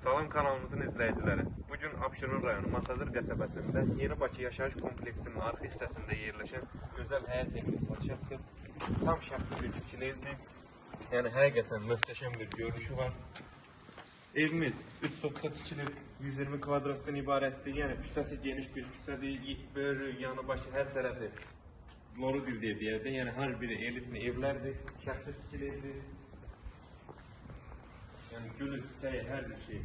Salam kanalımızın izləyiciləri. Bugün Abşeron rayonu Masazır qəsəbəsində Yeni Bakı yaşayış kompleksinin arxa hissəsində yerləşən gözəl həyət evini satışa çıxıb. Tam şəxsi bir tikili evdir. Yəni həqiqətən möhtəşəm bir görünüşü var. Evimiz 3 sotda tikilib, 120 kvadratdan ibarətdir. Yəni küçəsi geniş bir küçədir. Böyrü, yanı başı hər tərəfi loru dildə evdir. Yəni hər biri elitli evlərdir. Şəxsi tikili evdir. Yani gülü, çiçeği, her bir şey.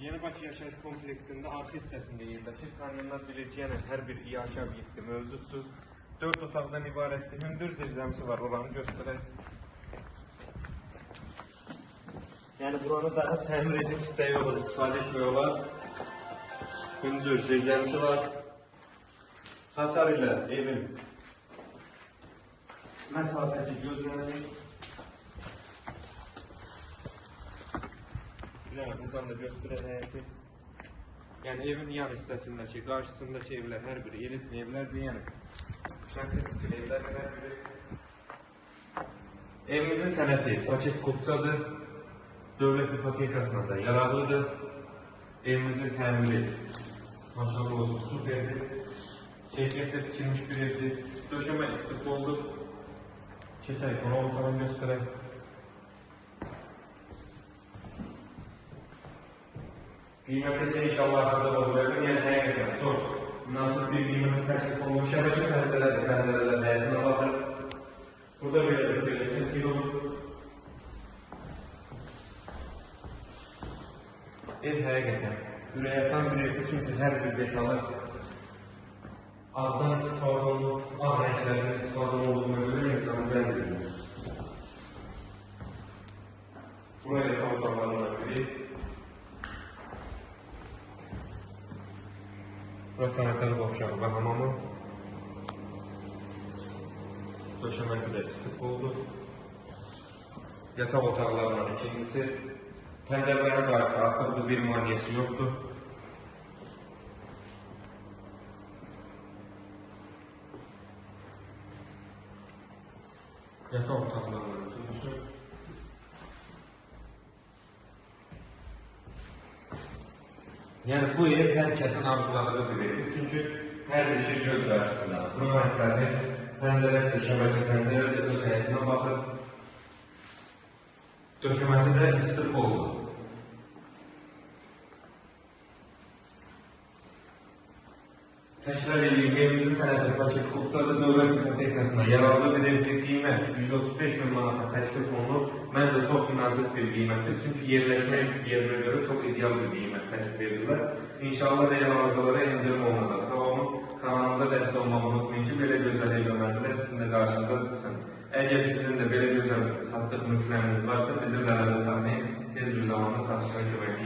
Yeni Bakı yaşayış kompleksinde arka hissəsində yerləşir. Kamyonlar bilir ki, yəni hər bir iaşə obyekti mövcuddur. 4 otaqdan ibarətdir. Hündür zirzəmisi var, oranı göstərək. Yəni buranı daha təmir edib istəyi olur, istifadə etmək olar. Hündür zirzəmisi var. Hasar ilə evin mesafesi gözlənir. Yani buradan da göstərək həyəti. Yəni evin yan hissəsindəki, qarşısındakı evlər hər biri elitli evlərdir. Yəni şəxsi tikili evlər hər biri. Evimizin sənəti paket kupçadır. Dövlət ipotekasına da yararlıdır. Evimizin təmiri maşallah olsun süperdir. Keyfiyyətlə tikilmiş bir evdir. Döşəmə istiqboldur. Keçək, onu ortadan göstərək. Qiymətə isə inşallah axırda olacaq. Yəni həqiqətən çox münasib bir qiymətə təklif olunmuş. Şəbəkə pəncərədir, pəncərələr həyətinə baxır. Burada belə bir telesentri olur. Ev həqiqətən ürəkaçan bir evdir, çünki hər bir detalı ağdan istifadə olunur, ağ rənglərdən istifadə olduğuna görə insanı zərb edilir. Buraya yatak otaqlarından biri. Burası sanitari qovşağı və hamamı. Döşəməsi də istiqboldur. Yatak otaqlarından ikincisi. Pəncərələrin qarşısı açıqdır, bir maniyesi yoxdur. Yatak otaqlarının üçüncüsü. Yəni bu ev hər kəsin arzuladığı bir evdir. Çünki hər bir şey göz qarşısında. Buna mərkəzi pəncərəsi də şəbəkə pəncərədir, öz həyətinə baxır. Döşəməsi də istiqboldur. Təkrar edeyim, evimizin sənəti paket kupçadır, dövlət ipotekasına yararlı bir evdir. Qiymət 135 min manata təklif olunur. Məncə çox münasib bir qiymətdir. Çünki yerləşmək yerinə görə çox ideal bir qiymət təklif edirlər. İnşallah real arızalara endirim olunacaq. Sağ olun, kanalımıza dəstək olmağı unutmayın ki, belə gözəl ev və mənzillər sizin də qarşınıza çıxsın. Əgər sizin də belə gözəl satdıq mülkləriniz varsa, bizim də əlində saxlayın, tez bir zamanda satışına kömək edin.